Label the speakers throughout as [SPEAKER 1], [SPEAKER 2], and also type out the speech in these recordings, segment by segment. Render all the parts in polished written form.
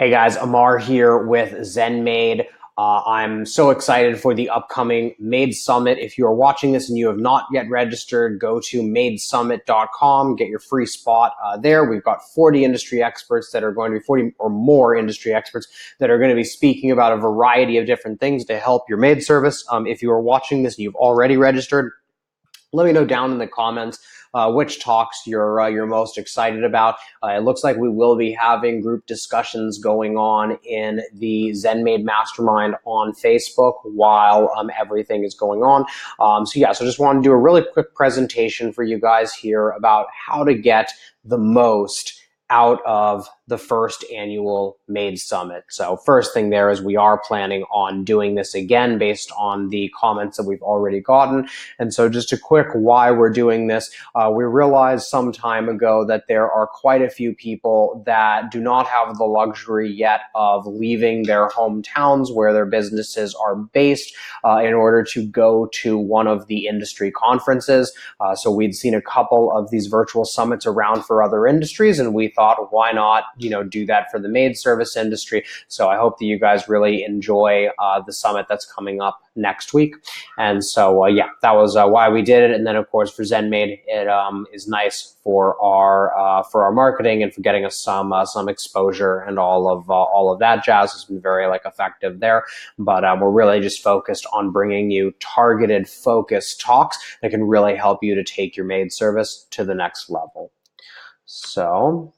[SPEAKER 1] Hey guys, Amar here with Maid. I'm so excited for the upcoming Maid Summit. If you are watching this and you have not yet registered, go to maidsummit.com, get your free spot there. We've got 40 industry experts that are going to be 40 or more industry experts that are going to be speaking about a variety of different things to help your maid service. If you are watching this and you've already registered, let me know down in the comments which talks you're most excited about. It looks like we will be having group discussions going on in the ZenMaid Mastermind on Facebook while everything is going on. So just want to do a really quick presentation for you guys here about how to get the most out of the first annual Maid Summit. So first thing there is we are planning on doing this again based on the comments that we've already gotten. And so just a quick why we're doing this. We realized some time ago that there are quite a few people that do not have the luxury yet of leaving their hometowns where their businesses are based in order to go to one of the industry conferences. So we'd seen a couple of these virtual summits around for other industries, and we thought, why not, do that for the maid service industry? So I hope that you guys really enjoy the summit that's coming up next week. And so, that was why we did it. And then, of course, for ZenMaid, it is nice for our marketing and for getting us some exposure and all of that jazz. Has been very effective there. But we're really just focused on bringing you targeted, focused talks that can really help you to take your maid service to the next level. So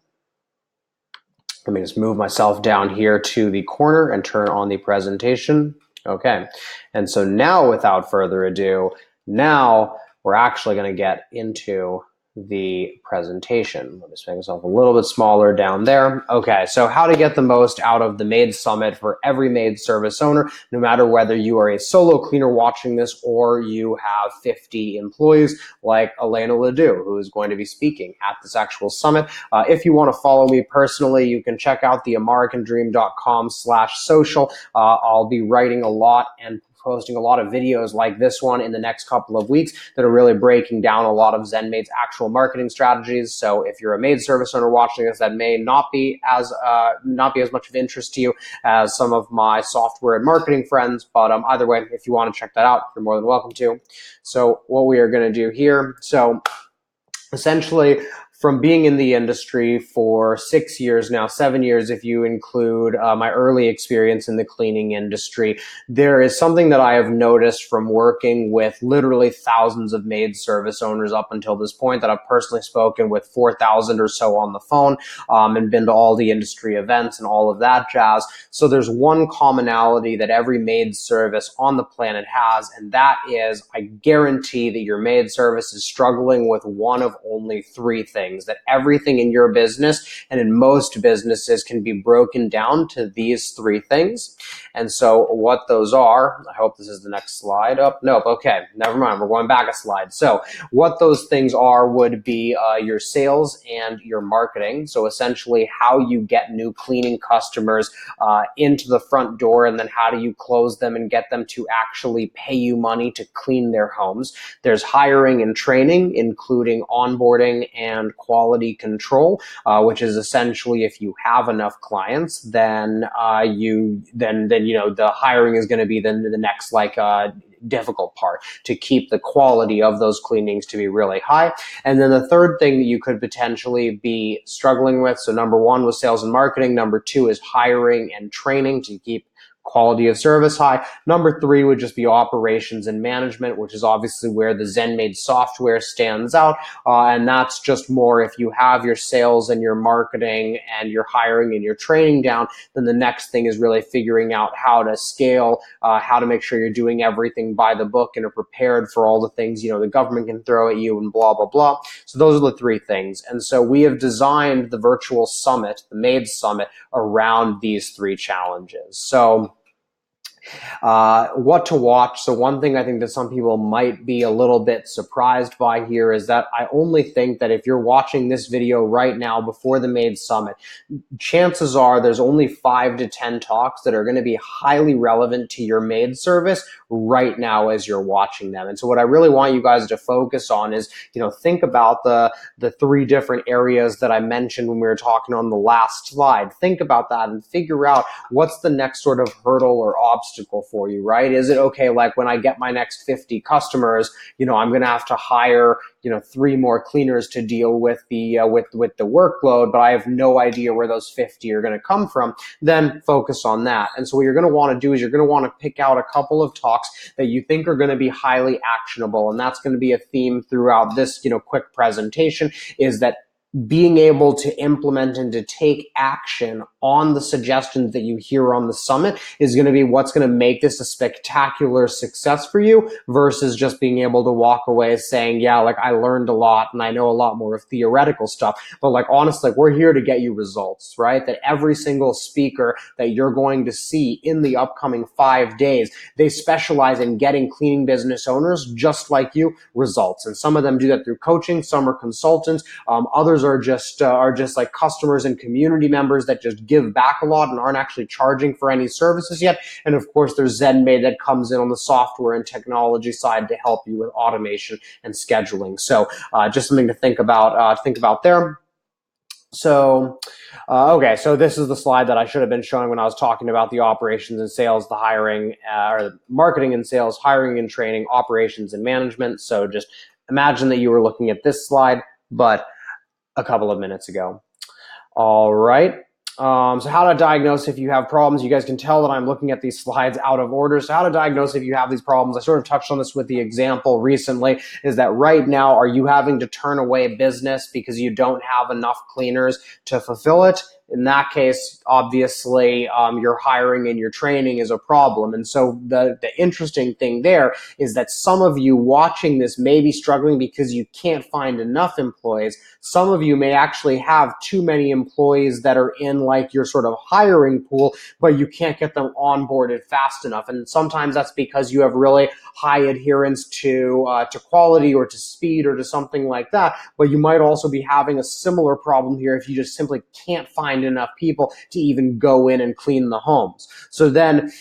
[SPEAKER 1] let me just move myself down here to the corner and turn on the presentation. Okay, and so now without further ado, now we're actually going to get into the presentation. Let me just make myself a little bit smaller down there. Okay, so how to get the most out of the Maid Summit for every maid service owner, no matter whether you are a solo cleaner watching this or you have 50 employees like Elena Ledoux, who is going to be speaking at this actual summit. If you want to follow me personally, you can check out the americandream.com/social. I'll be writing a lot and posting a lot of videos like this one in the next couple of weeks that are really breaking down a lot of ZenMaid's actual marketing strategies. So if you're a maid service owner watching this, that may not be as much of interest to you as some of my software and marketing friends. But either way, if you want to check that out, you're more than welcome to. So what we are going to do here, so essentially, from being in the industry for 6 years now, 7 years if you include my early experience in the cleaning industry, there is something that I have noticed from working with literally thousands of maid service owners up until this point, that I've personally spoken with 4,000 or so on the phone and been to all the industry events and all of that jazz. So there's one commonality that every maid service on the planet has, and that is, I guarantee that your maid service is struggling with one of only three things. That everything in your business and in most businesses can be broken down to these three things. And so what those are, I hope this is the next slide. Oh, nope, okay, never mind, we're going back a slide. So what those things are would be your sales and your marketing. So essentially how you get new cleaning customers into the front door, and then how do you close them and get them to actually pay you money to clean their homes. There's hiring and training, including onboarding and quality control, which is essentially if you have enough clients, then the hiring is going to be the next difficult part, to keep the quality of those cleanings to be really high. And then the third thing that you could potentially be struggling with, so number one was sales and marketing, number two is hiring and training to keep quality of service high. Number three would just be operations and management, which is obviously where the ZenMaid software stands out. And that's just more, if you have your sales and your marketing and your hiring and your training down, then the next thing is really figuring out how to scale, how to make sure you're doing everything by the book and are prepared for all the things, the government can throw at you and blah, blah, blah. So those are the three things. And so we have designed the virtual summit, the Maid Summit, around these three challenges. So What to watch. So one thing I think that some people might be a little bit surprised by here is that I only think that if you're watching this video right now before the Maid Summit, chances are there's only 5 to 10 talks that are going to be highly relevant to your Maid service right now as you're watching them. And so what I really want you guys to focus on is, think about the 3 different areas that I mentioned when we were talking on the last slide. Think about that and figure out what's the next sort of hurdle or obstacle for you, right? Is it okay, like when I get my next 50 customers, I'm going to have to hire 3 more cleaners to deal with the with the workload, but I have no idea where those 50 are going to come from. Then focus on that. And so what you're going to want to do is you're going to want to pick out a couple of talks that you think are going to be highly actionable, and that's going to be a theme throughout this quick presentation, is that being able to implement and to take action on the suggestions that you hear on the summit is going to be what's going to make this a spectacular success for you, versus just being able to walk away saying, yeah, like I learned a lot and I know a lot more of theoretical stuff. But like, honestly, we're here to get you results, right? That every single speaker that you're going to see in the upcoming 5 days, they specialize in getting cleaning business owners just like you results. And some of them do that through coaching, some are consultants, others are just like customers and community members that just give back a lot and aren't actually charging for any services yet. And of course, there's ZenMaid that comes in on the software and technology side to help you with automation and scheduling. So just something to think about there. So, okay, so this is the slide that I should have been showing when I was talking about the operations and sales, the hiring, or marketing and sales, hiring and training, operations and management. So just imagine that you were looking at this slide, but a couple of minutes ago. All right. So how to diagnose if you have problems. You guys can tell that I'm looking at these slides out of order. So how to diagnose if you have these problems. I sort of touched on this with the example recently, is that right now, are you having to turn away business because you don't have enough cleaners to fulfill it? In that case, obviously, your hiring and your training is a problem. And so the interesting thing there is that some of you watching this may be struggling because you can't find enough employees. Some of you may actually have too many employees that are in like your sort of hiring pool, but you can't get them onboarded fast enough. And sometimes that's because you have really high adherence to quality or to speed or to something like that. But you might also be having a similar problem here if you just simply can't find enough people to even go in and clean the homes. So then,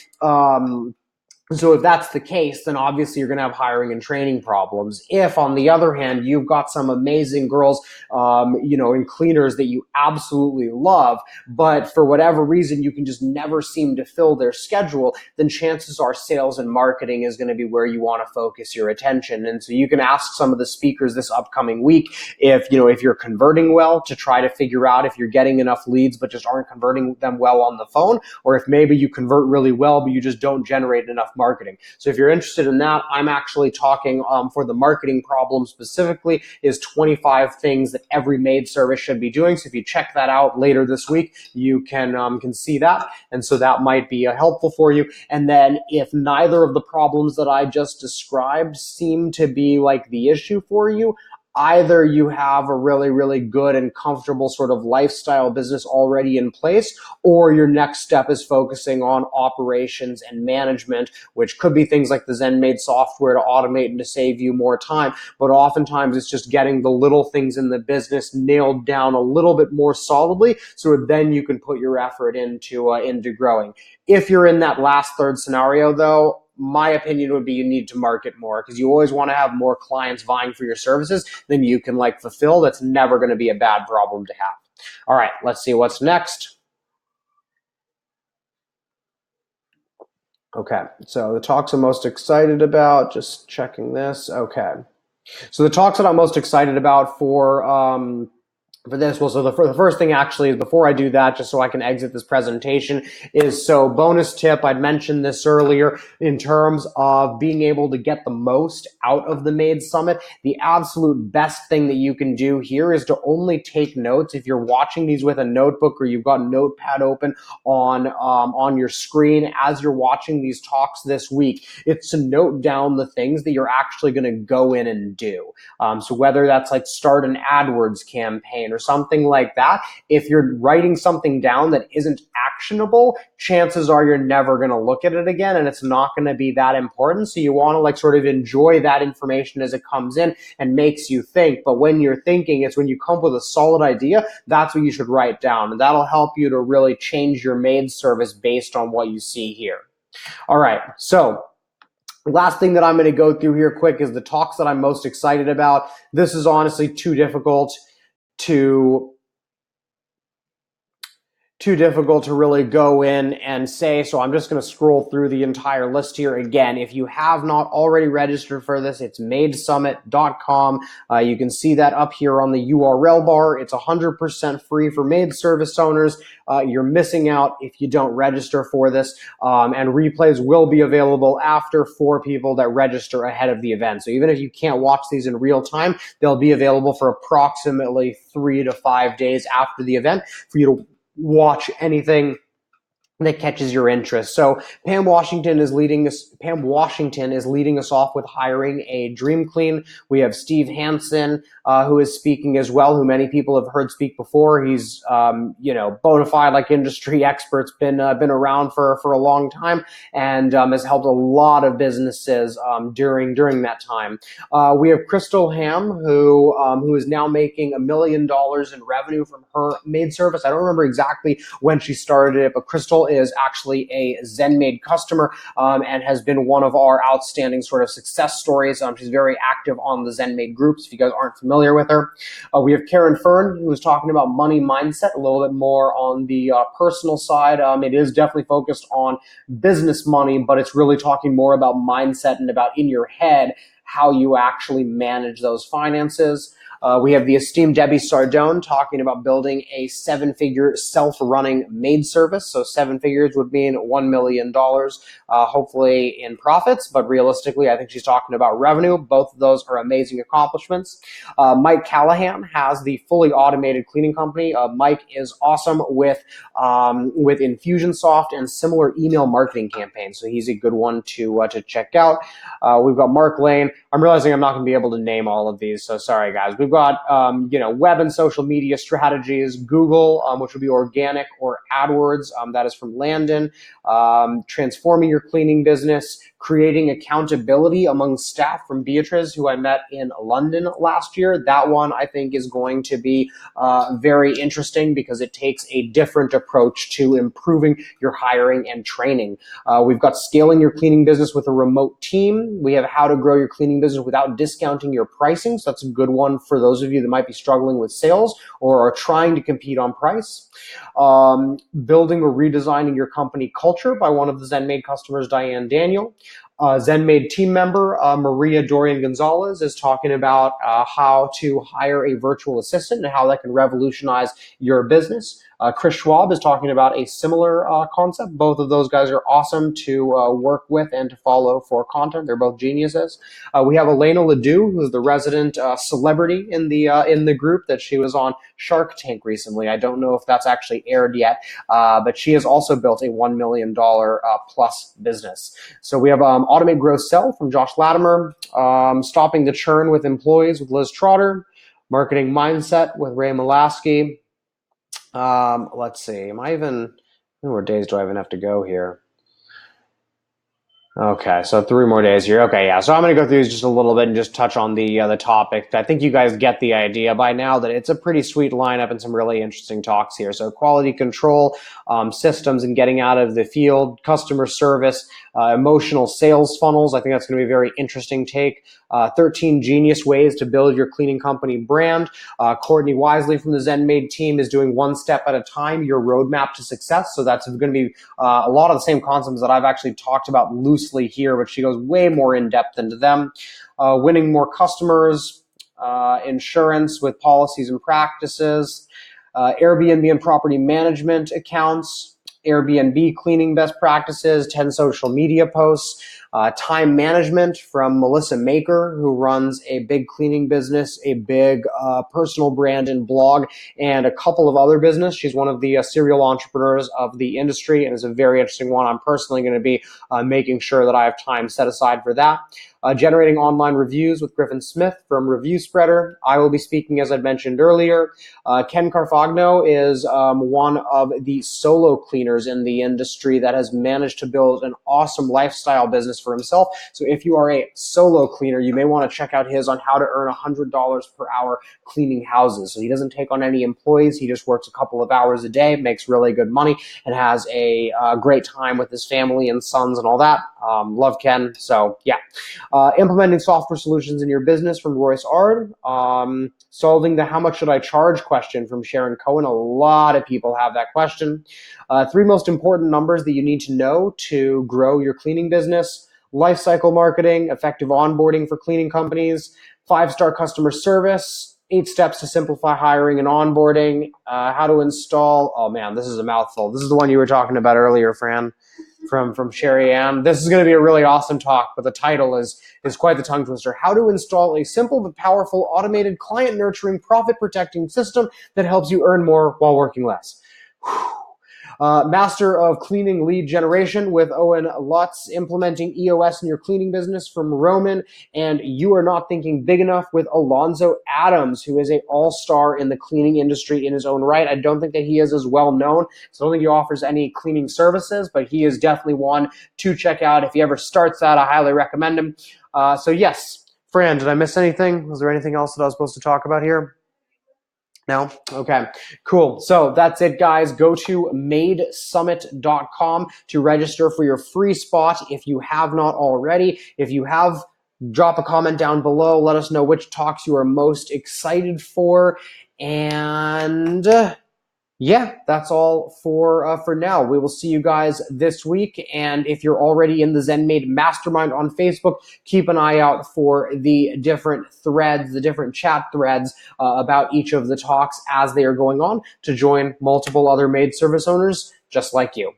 [SPEAKER 1] so if that's the case, then obviously you're going to have hiring and training problems. If, on the other hand, you've got some amazing girls, in cleaners that you absolutely love, but for whatever reason you can just never seem to fill their schedule, then chances are sales and marketing is going to be where you want to focus your attention. And so you can ask some of the speakers this upcoming week if you're converting well, to try to figure out if you're getting enough leads but just aren't converting them well on the phone, or if maybe you convert really well but you just don't generate enough marketing. So if you're interested in that, I'm actually talking for the marketing problem specifically is 25 things that every Maid service should be doing. So if you check that out later this week, you can see that. And so that might be helpful for you. And then if neither of the problems that I just described seem to be like the issue for you, either you have a really, really good and comfortable sort of lifestyle business already in place, or your next step is focusing on operations and management, which could be things like the ZenMaid software to automate and to save you more time. But oftentimes it's just getting the little things in the business nailed down a little bit more solidly, so then you can put your effort into growing. If you're in that last third scenario, though, my opinion would be you need to market more, because you always want to have more clients vying for your services than you can fulfill. That's never going to be a bad problem to have. All right, let's see what's next. Okay, so the talks I'm most excited about, just checking this. Okay, so the talks that I'm most excited about for this, well, so the first thing actually is, before I do that, just so I can exit this presentation, is, so bonus tip, I'd mentioned this earlier, in terms of being able to get the most out of the Maid Summit, the absolute best thing that you can do here is to only take notes. If you're watching these with a notebook or you've got Notepad open on your screen as you're watching these talks this week, it's to note down the things that you're actually going to go in and do. So whether that's like start an AdWords campaign, or something like that. If you're writing something down that isn't actionable, chances are you're never going to look at it again, and it's not going to be that important. So you want to like sort of enjoy that information as it comes in and makes you think. But when you're thinking, it's when you come up with a solid idea, that's what you should write down. And that'll help you to really change your maid service based on what you see here. All right. So last thing that I'm going to go through here quick is the talks that I'm most excited about. This is honestly too difficult to really go in and say, so I'm just going to scroll through the entire list here. Again, if you have not already registered for this, it's maidsummit.com. You can see that up here on the URL bar. It's 100% free for maid service owners. You're missing out if you don't register for this, and replays will be available after for people that register ahead of the event. So even if you can't watch these in real time, they'll be available for approximately 3 to 5 days after the event for you to watch anything that catches your interest. So Pam Washington is leading us off with hiring a Dream Clean. We have Steve Hansen, who is speaking as well, who many people have heard speak before. He's, bona fide, like industry experts, been around for a long time, and has helped a lot of businesses during that time. We have Crystal Ham, who is now making $1 million in revenue from her maid service. I don't remember exactly when she started it, but Crystal is actually a ZenMaid customer, and has been one of our outstanding sort of success stories. She's very active on the ZenMaid groups, if you guys aren't familiar with her. We have Karen Fern, who is talking about money mindset, a little bit more on the personal side. It is definitely focused on business money, but it's really talking more about mindset and about in your head how you actually manage those finances. We have the esteemed Debbie Sardone talking about building a 7-figure self-running maid service. So 7 figures would mean $1 million, hopefully in profits. But realistically, I think she's talking about revenue. Both of those are amazing accomplishments. Mike Callahan has the fully automated cleaning company. Mike is awesome with Infusionsoft and similar email marketing campaigns. So he's a good one to check out. We've got Mark Lane. I'm realizing I'm not going to be able to name all of these, so sorry, guys. We've got, web and social media strategies, Google, which would be organic, or AdWords. That is from Landon. Transforming your cleaning business, creating accountability among staff from Beatrice, who I met in London last year. That one, I think, is going to be very interesting because it takes a different approach to improving your hiring and training. We've got scaling your cleaning business with a remote team. We have how to grow your cleaning business without discounting your pricing. So that's a good one for those of you that might be struggling with sales or are trying to compete on price. Building or redesigning your company culture by one of the ZenMaid customers, Diane Daniel. ZenMaid team member Maria Dorian Gonzalez is talking about how to hire a virtual assistant and how that can revolutionize your business. Chris Schwab is talking about a similar concept. Both of those guys are awesome to work with and to follow for content. They're both geniuses. We have Elena Ledoux, who's the resident celebrity in the group. That she was on Shark Tank recently. I don't know if that's actually aired yet, but she has also built a $1 million plus business. So we have Automate Grow Sell from Josh Latimer, Stopping the Churn with Employees with Liz Trotter, Marketing Mindset with Ray Malasky. Let's see. How many more days do I even have to go here? Okay, so 3 more days here. Okay, yeah. So I'm going to go through these just a little bit and just touch on the topic. I think you guys get the idea by now that it's a pretty sweet lineup and some really interesting talks here. So quality control, systems and getting out of the field, customer service, emotional sales funnels. I think that's going to be a very interesting take. 13 genius ways to build your cleaning company brand. Courtney Wisely from the ZenMaid team is doing one step at a time, your roadmap to success. So that's going to be a lot of the same concepts that I've actually talked about loosely here, but she goes way more in depth into them. Winning more customers, insurance with policies and practices, Airbnb and property management accounts, Airbnb cleaning best practices, 10 social media posts, Time management from Melissa Maker, who runs a big cleaning business, a big personal brand and blog, and a couple of other business. She's one of the serial entrepreneurs of the industry and is a very interesting one. I'm personally going to be making sure that I have time set aside for that. Generating online reviews with Griffin Smith from Review Spreader. I will be speaking, as I mentioned earlier. Ken Carfagno is one of the solo cleaners in the industry that has managed to build an awesome lifestyle business for himself. So if you are a solo cleaner, you may want to check out his on how to earn $100 per hour cleaning houses. So he doesn't take on any employees. He just works a couple of hours a day, makes really good money, and has a great time with his family and sons and all that. Love Ken. So yeah. Implementing software solutions in your business from Royce Ard. Solving the how much should I charge question from Sharon Cohen. A lot of people have that question. 3 most important numbers that you need to know to grow your cleaning business. Life cycle marketing, effective onboarding for cleaning companies, 5-star customer service, 8 steps to simplify hiring and onboarding, how to install. Oh man, this is a mouthful. This is the one you were talking about earlier, Fran, from Sherry Ann. This is going to be a really awesome talk, but the title is quite the tongue twister. How to install a simple but powerful automated client nurturing profit protecting system that helps you earn more while working less. Master of Cleaning Lead Generation with Owen Lutz, implementing EOS in your cleaning business from Roman, and You Are Not Thinking Big Enough with Alonzo Adams, who is an all-star in the cleaning industry in his own right. I don't think that he is as well known, so I don't think he offers any cleaning services, but he is definitely one to check out. If he ever starts that, I highly recommend him. So yes, Fran, did I miss anything? Was there anything else that I was supposed to talk about here? No? Okay, cool. So that's it, guys. Go to maidsummit.com to register for your free spot if you have not already. If you have, drop a comment down below. Let us know which talks you are most excited for. And yeah, that's all for now. We will see you guys this week. And if you're already in the ZenMaid Mastermind on Facebook, keep an eye out for the different threads, the different chat threads about each of the talks as they are going on to join multiple other maid service owners just like you.